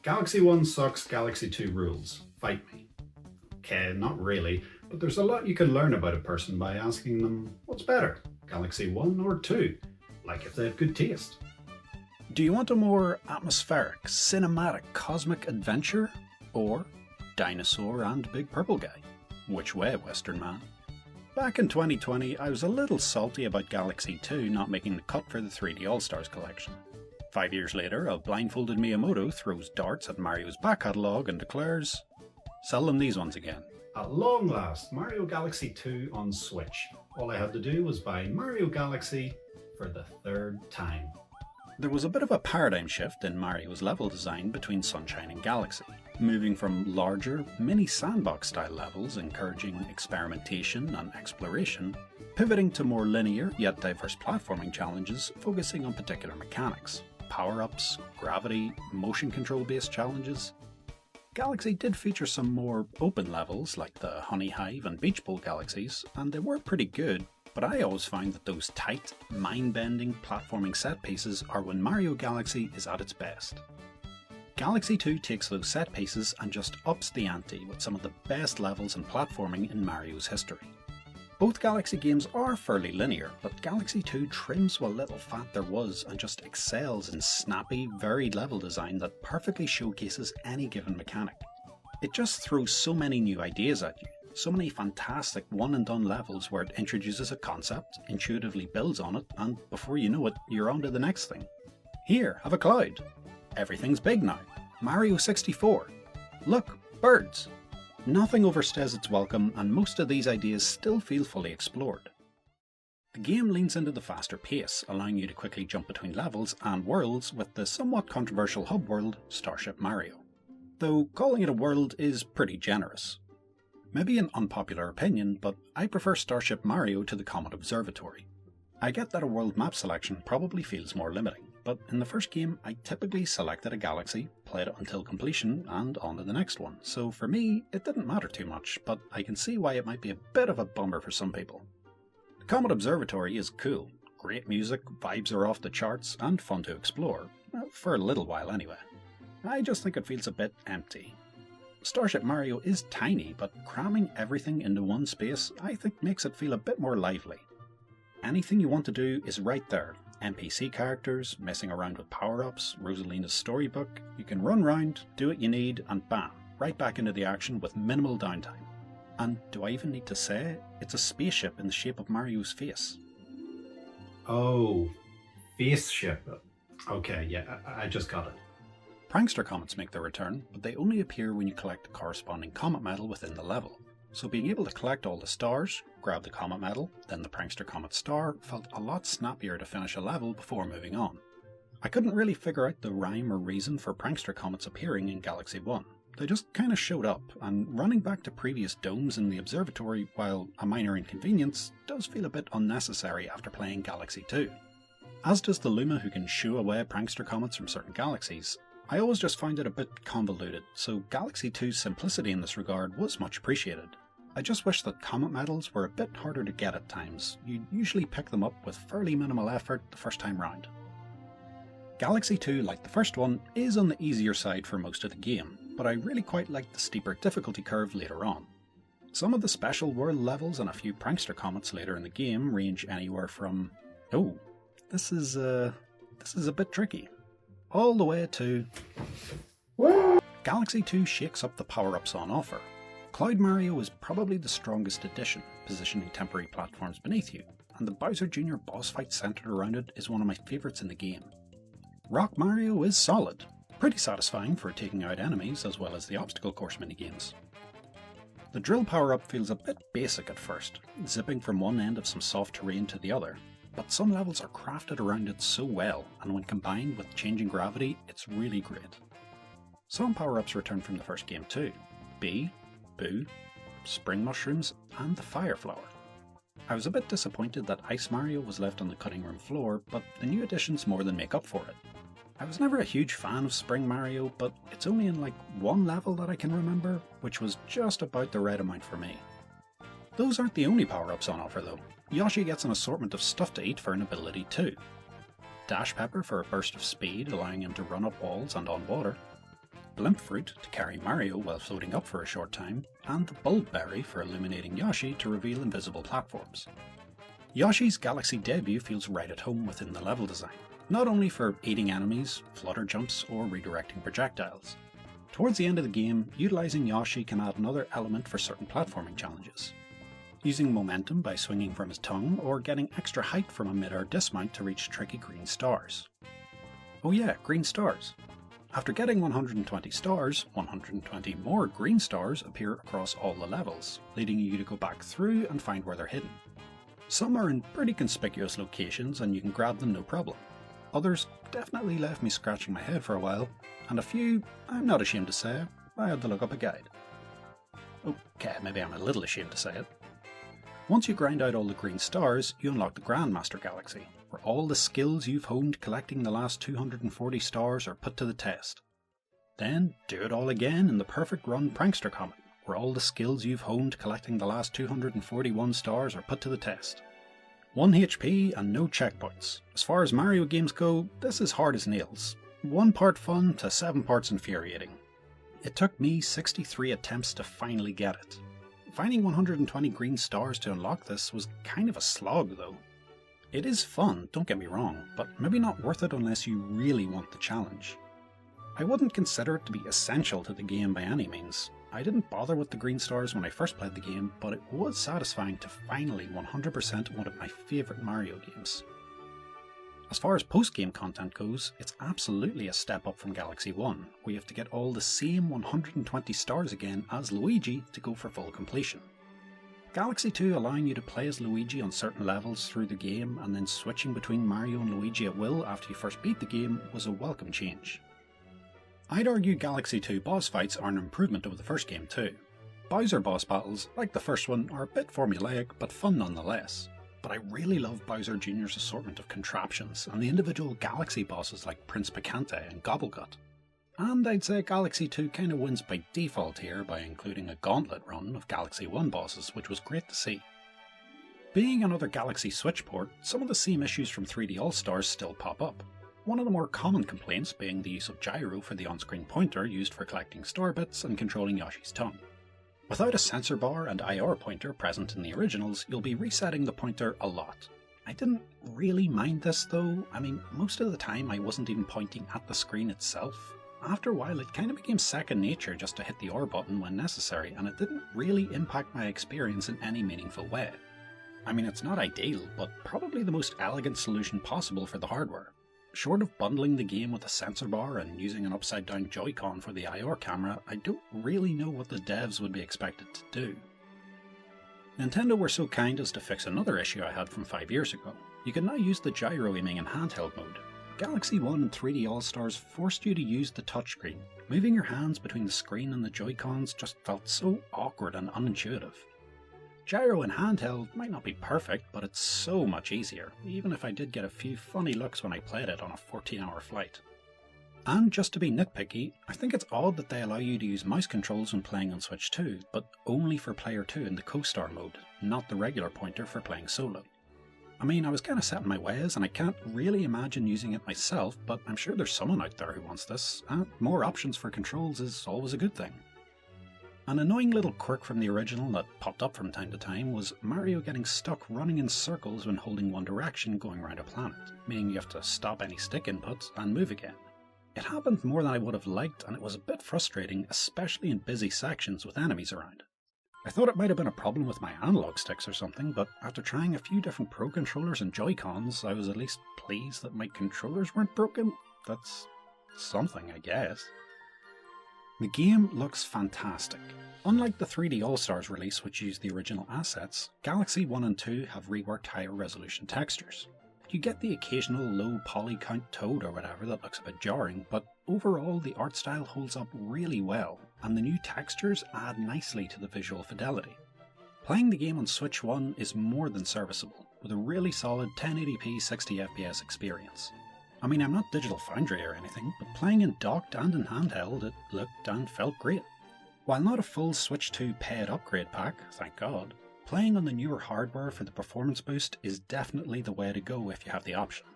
Galaxy 1 sucks, Galaxy 2 rules. Fight me. Okay, not really, but there's a lot you can learn about a person by asking them what's better, Galaxy 1 or 2, like if they have good taste. Do you want a more atmospheric, cinematic, cosmic adventure? Or dinosaur and big purple guy? Which way, Western man? Back in 2020, I was a little salty about Galaxy 2 not making the cut for the 3D All-Stars collection. 5 years later, a blindfolded Miyamoto throws darts at Mario's back catalogue and declares, "Sell them these ones again." At long last, Mario Galaxy 2 on Switch. All I had to do was buy Mario Galaxy for the third time. There was a bit of a paradigm shift in Mario's level design between Sunshine and Galaxy, moving from larger, mini sandbox style levels encouraging experimentation and exploration, pivoting to more linear yet diverse platforming challenges focusing on particular mechanics, power-ups, gravity, motion control based challenges. Galaxy did feature some more open levels like the Honey Hive and Beach Bowl galaxies, and they were pretty good. But I always find that those tight, mind-bending platforming set pieces are when Mario Galaxy is at its best. Galaxy 2 takes those set pieces and just ups the ante with some of the best levels and platforming in Mario's history. Both Galaxy games are fairly linear, but Galaxy 2 trims what little fat there was and just excels in snappy, varied level design that perfectly showcases any given mechanic. It just throws so many new ideas at you. So many fantastic one-and-done levels where it introduces a concept, intuitively builds on it, and before you know it, you're on to the next thing. Here, have a cloud. Everything's big now. Mario 64. Look, birds. Nothing overstays its welcome, and most of these ideas still feel fully explored. The game leans into the faster pace, allowing you to quickly jump between levels and worlds with the somewhat controversial hub world, Starship Mario. Though calling it a world is pretty generous. Maybe an unpopular opinion, but I prefer Starship Mario to the Comet Observatory. I get that a world map selection probably feels more limiting, but in the first game I typically selected a galaxy, played it until completion, and on to the next one, so for me it didn't matter too much, but I can see why it might be a bit of a bummer for some people. The Comet Observatory is cool, great music, vibes are off the charts, and fun to explore, for a little while anyway. I just think it feels a bit empty. Starship Mario is tiny, but cramming everything into one space I think makes it feel a bit more lively. Anything you want to do is right there. NPC characters, messing around with power-ups, Rosalina's storybook, you can run round, do what you need, and bam, right back into the action with minimal downtime. And do I even need to say, it's a spaceship in the shape of Mario's face. Oh, spaceship. Okay, yeah, I just got it. Prankster comets make their return, but they only appear when you collect the corresponding comet medal within the level. So being able to collect all the stars, grab the comet medal, then the Prankster Comet star felt a lot snappier to finish a level before moving on. I couldn't really figure out the rhyme or reason for Prankster comets appearing in Galaxy 1. They just kinda showed up, and running back to previous domes in the observatory, while a minor inconvenience, does feel a bit unnecessary after playing Galaxy 2. As does the Luma who can shoo away Prankster comets from certain galaxies. I always just found it a bit convoluted, so Galaxy 2's simplicity in this regard was much appreciated. I just wish that comet medals were a bit harder to get at times. You'd usually pick them up with fairly minimal effort the first time round. Galaxy 2, like the first one, is on the easier side for most of the game, but I really quite liked the steeper difficulty curve later on. Some of the special world levels and a few Prankster comets later in the game range anywhere from, oh, this is a bit tricky, all the way to... Galaxy 2 shakes up the power-ups on offer. Cloud Mario is probably the strongest addition, positioning temporary platforms beneath you, and the Bowser Jr. boss fight centered around it is one of my favourites in the game. Rock Mario is solid, pretty satisfying for taking out enemies as well as the obstacle course minigames. The drill power-up feels a bit basic at first, zipping from one end of some soft terrain to the other, but some levels are crafted around it so well, and when combined with changing gravity, it's really great. Some power-ups return from the first game too. Bee, Boo, Spring Mushrooms, and the Fire Flower. I was a bit disappointed that Ice Mario was left on the cutting room floor, but the new additions more than make up for it. I was never a huge fan of Spring Mario, but it's only in like one level that I can remember, which was just about the right amount for me. Those aren't the only power-ups on offer though. Yoshi gets an assortment of stuff to eat for an ability too. Dash Pepper for a burst of speed, allowing him to run up walls and on water. blimp fruit to carry Mario while floating up for a short time, and the bulb berry for illuminating Yoshi to reveal invisible platforms. Yoshi's Galaxy debut feels right at home within the level design, not only for aiding enemies, flutter jumps, or redirecting projectiles. Towards the end of the game, utilising Yoshi can add another element for certain platforming challenges. Using momentum by swinging from his tongue, or getting extra height from a mid-air dismount to reach tricky green stars. Oh yeah, green stars. After getting 120 stars, 120 more green stars appear across all the levels, leading you to go back through and find where they're hidden. Some are in pretty conspicuous locations and you can grab them no problem. Others definitely left me scratching my head for a while, and a few, I'm not ashamed to say, I had to look up a guide. Okay, maybe I'm a little ashamed to say it. Once you grind out all the green stars, you unlock the Grandmaster Galaxy, where all the skills you've honed collecting the last 240 stars are put to the test. Then do it all again in the Perfect Run Prankster Comet, where all the skills you've honed collecting the last 241 stars are put to the test. 1 HP and no checkpoints. As far as Mario games go, this is hard as nails. 1 part fun to 7 parts infuriating. It took me 63 attempts to finally get it. Finding 120 green stars to unlock this was kind of a slog though. It is fun, don't get me wrong, but maybe not worth it unless you really want the challenge. I wouldn't consider it to be essential to the game by any means. I didn't bother with the green stars when I first played the game, but it was satisfying to finally 100% one of my favourite Mario games. As far as post-game content goes, it's absolutely a step up from Galaxy 1, where you have to get all the same 120 stars again as Luigi to go for full completion. Galaxy 2 allowing you to play as Luigi on certain levels through the game and then switching between Mario and Luigi at will after you first beat the game was a welcome change. I'd argue Galaxy 2 boss fights are an improvement over the first game too. Bowser boss battles, like the first one, are a bit formulaic but fun nonetheless. But I really love Bowser Jr.'s assortment of contraptions and the individual Galaxy bosses like Prince Picante and Gobblegut. And I'd say Galaxy 2 kinda wins by default here by including a gauntlet run of Galaxy 1 bosses, which was great to see. Being another Galaxy Switch port, some of the same issues from 3D All-Stars still pop up. One of the more common complaints being the use of gyro for the on-screen pointer used for collecting star bits and controlling Yoshi's tongue. Without a sensor bar and IR pointer present in the originals, you'll be resetting the pointer a lot. I didn't really mind this though. I mean, most of the time I wasn't even pointing at the screen itself. After a while it kind of became second nature just to hit the R button when necessary, and it didn't really impact my experience in any meaningful way. I mean, it's not ideal, but probably the most elegant solution possible for the hardware. Short of bundling the game with a sensor bar and using an upside down Joy-Con for the IR camera, I don't really know what the devs would be expected to do. Nintendo were so kind as to fix another issue I had from 5 years ago. You can now use the gyro aiming in handheld mode. Galaxy 1 and 3D All-Stars forced you to use the touchscreen. Moving your hands between the screen and the Joy-Cons just felt so awkward and unintuitive. Gyro in handheld might not be perfect, but it's so much easier, even if I did get a few funny looks when I played it on a 14-hour flight. And just to be nitpicky, I think it's odd that they allow you to use mouse controls when playing on Switch 2, but only for Player 2 in the Co-Star mode, not the regular pointer for playing solo. I mean, I was kinda set in my ways and I can't really imagine using it myself, but I'm sure there's someone out there who wants this, and more options for controls is always a good thing. An annoying little quirk from the original that popped up from time to time was Mario getting stuck running in circles when holding one direction going around a planet, meaning you have to stop any stick inputs and move again. It happened more than I would have liked, and it was a bit frustrating, especially in busy sections with enemies around. I thought it might have been a problem with my analog sticks or something, but after trying a few different Pro controllers and Joy-Cons, I was at least pleased that my controllers weren't broken. That's something, I guess. The game looks fantastic. Unlike the 3D All-Stars release, which used the original assets, Galaxy 1 and 2 have reworked higher resolution textures. You get the occasional low poly count toad or whatever that looks a bit jarring, but overall the art style holds up really well, and the new textures add nicely to the visual fidelity. Playing the game on Switch 1 is more than serviceable, with a really solid 1080p 60fps experience. I mean, I'm not Digital Foundry or anything, but playing in docked and in handheld, it looked and felt great. While not a full Switch 2 paid upgrade pack, thank God, playing on the newer hardware for the performance boost is definitely the way to go if you have the option.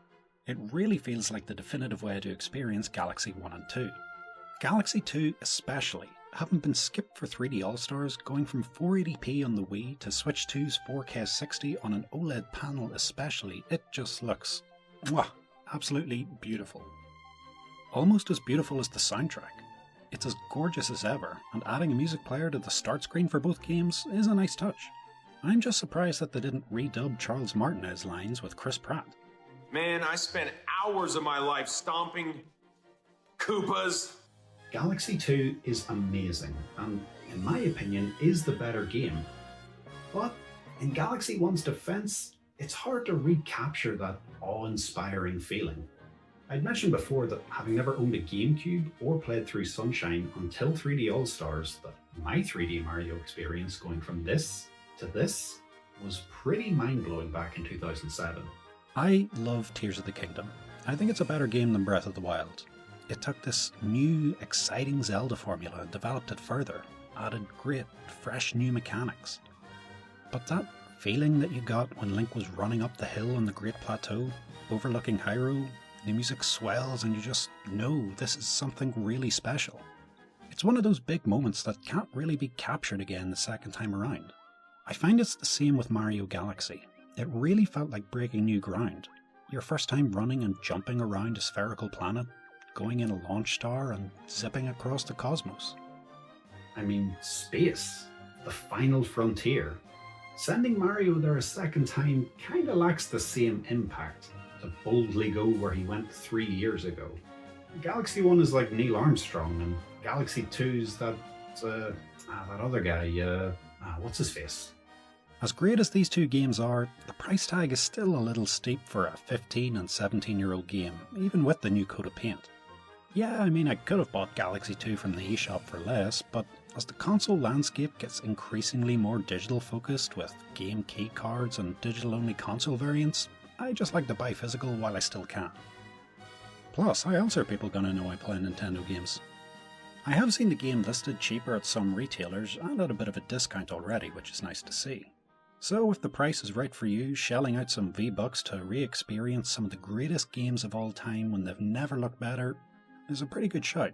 It really feels like the definitive way to experience Galaxy 1 and 2. Galaxy 2 especially, having been skipped for 3D All-Stars, going from 480p on the Wii to Switch 2's 4K 60 on an OLED panel especially, it just looks absolutely beautiful. Almost as beautiful as the soundtrack. It's as gorgeous as ever, and adding a music player to the start screen for both games is a nice touch. I'm just surprised that they didn't redub Charles Martinez's lines with Chris Pratt. Man, I spent hours of my life stomping Koopas. Galaxy 2 is amazing, and in my opinion is the better game. But in Galaxy 1's defense, it's hard to recapture that awe-inspiring feeling. I'd mentioned before that having never owned a GameCube or played through Sunshine until 3D All-Stars, that my 3D Mario experience going from this to this was pretty mind-blowing back in 2007. I love Tears of the Kingdom. I think it's a better game than Breath of the Wild. It took this new, exciting Zelda formula and developed it further, added great, fresh new mechanics. But that feeling that you got when Link was running up the hill on the Great Plateau, overlooking Hyrule, the music swells and you just know this is something really special. It's one of those big moments that can't really be captured again the second time around. I find it's the same with Mario Galaxy. It really felt like breaking new ground. Your first time running and jumping around a spherical planet, going in a launch star and zipping across the cosmos. I mean, space, the final frontier. Sending Mario there a second time kinda lacks the same impact to boldly go where he went 3 years ago. Galaxy 1 is like Neil Armstrong, and Galaxy 2's that other guy, what's his face? As great as these two games are, the price tag is still a little steep for a 15 and 17-year-old game, even with the new coat of paint. Yeah, I mean, I could have bought Galaxy 2 from the eShop for less, but as the console landscape gets increasingly more digital focused with game key cards and digital-only console variants, I just like to buy physical while I still can. Plus, how else are people gonna know I play Nintendo games? I have seen the game listed cheaper at some retailers and at a bit of a discount already, which is nice to see. So if the price is right for you, shelling out some V-Bucks to re-experience some of the greatest games of all time when they've never looked better is a pretty good shout.